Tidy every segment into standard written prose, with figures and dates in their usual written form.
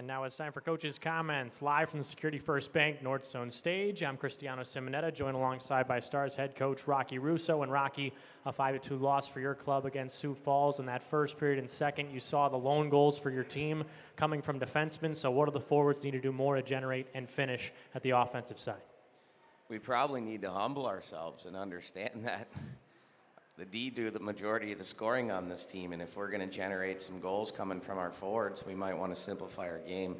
And now it's time for Coach's Comments, live from the Security First Bank North Zone stage. I'm Cristiano Simonetta, joined alongside by Stars head coach Rocky Russo. And Rocky, a 5-2 loss for your club against Sioux Falls. In that first period and second, you saw the lone goals for your team coming from defensemen. So what do the forwards need to do more to generate and finish at the offensive side? We probably need to humble ourselves and understand that the D do the majority of the scoring on this team, and if we're going to generate some goals coming from our forwards, we might want to simplify our game.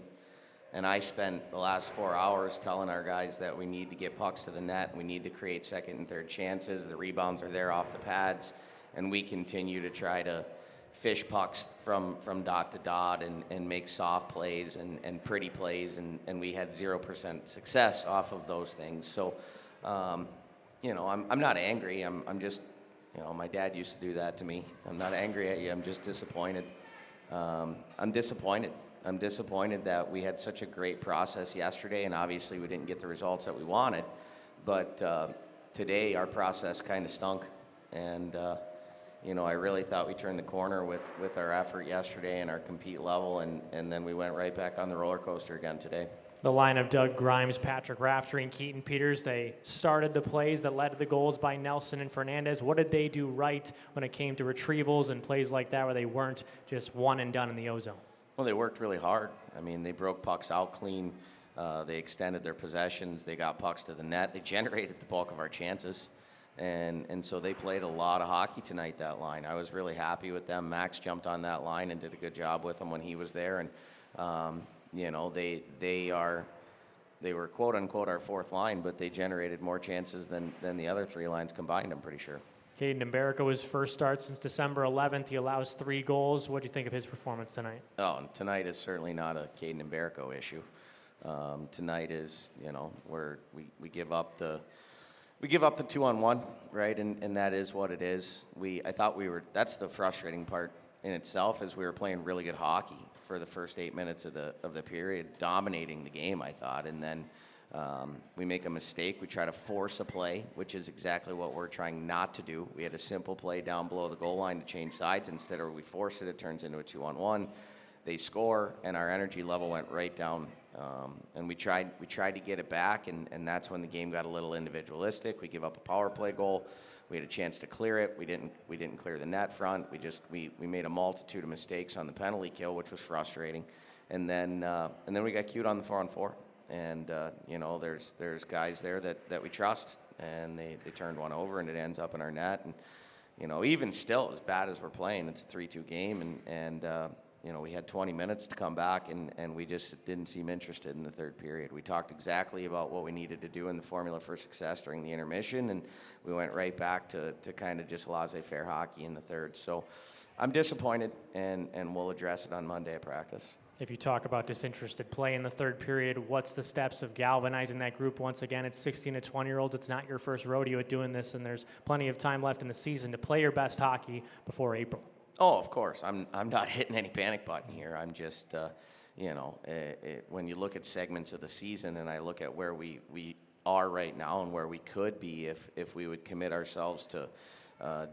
And I spent the last 4 hours telling our guys that we need to get pucks to the net, we need to create second and third chances, the rebounds are there off the pads, and we continue to try to fish pucks from dot to dot and make soft plays and pretty plays, and we had 0% success off of those things. So, I'm not angry. I'm just, my dad used to do that to me. I'm not angry at you. I'm just disappointed. I'm disappointed. I'm disappointed that we had such a great process yesterday, and obviously we didn't get the results that we wanted. But today our process kind of stunk, and I really thought we turned the corner with our effort yesterday and our compete level, and then we went right back on the roller coaster again today. The line of Doug Grimes, Patrick Raftery, and Keaton Peters, they started the plays that led to the goals by Nelson and Fernandez. What did they do right when it came to retrievals and plays like that where they weren't just one and done in the O-zone? Well, they worked really hard. I mean, they broke pucks out clean. They extended their possessions. They got pucks to the net. They generated the bulk of our chances. And so they played a lot of hockey tonight, that line. I was really happy with them. Max jumped on that line and did a good job with them when he was there. And, they were quote unquote our fourth line, but they generated more chances than the other three lines combined, I'm pretty sure. Caden Mbarico, his first start since December 11th. He allows 3 goals. What do you think of his performance tonight? Oh, tonight is certainly not a Caden Mbarico issue. Tonight is, where we give up the 2-on-1, right? And that is what it is. That's the frustrating part in itself, is we were playing really good hockey for the first 8 minutes of the period, dominating the game, I thought. And then we make a mistake. We try to force a play, which is exactly what we're trying not to do. We had a simple play down below the goal line to change sides. Instead of we force it, it turns into a 2-on-1. They score, and our energy level went right down. And we tried to get it back, and that's when the game got a little individualistic. We give up a power play goal. We had a chance to clear it. We didn't clear the net front. We made a multitude of mistakes on the penalty kill, which was frustrating. And then we got cued on the 4-on-4. And there's guys there that we trust, and they turned one over, and it ends up in our net. And even still, as bad as we're playing, it's a 3-2 game, and we had 20 minutes to come back, and we just didn't seem interested in the third period. We talked exactly about what we needed to do in the formula for success during the intermission, and we went right back to kind of just laissez-faire hockey in the third. So I'm disappointed, and we'll address it on Monday at practice. If you talk about disinterested play in the third period, what's the steps of galvanizing that group? Once again, it's 16 to 20-year-olds. It's not your first rodeo at doing this, and there's plenty of time left in the season to play your best hockey before April. Oh, of course. I'm not hitting any panic button here. I'm just, when you look at segments of the season and I look at where we are right now and where we could be if we would commit ourselves to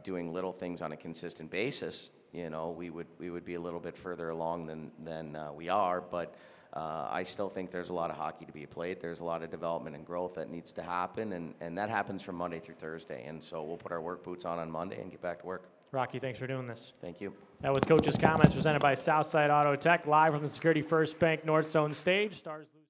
doing little things on a consistent basis, we would be a little bit further along than we are. But I still think there's a lot of hockey to be played. There's a lot of development and growth that needs to happen, and that happens from Monday through Thursday. And so we'll put our work boots on Monday and get back to work. Rocky, thanks for doing this. Thank you. That was Coach's Comments presented by Southside Auto Tech, live from the Security First Bank North Zone stage. Stars lose.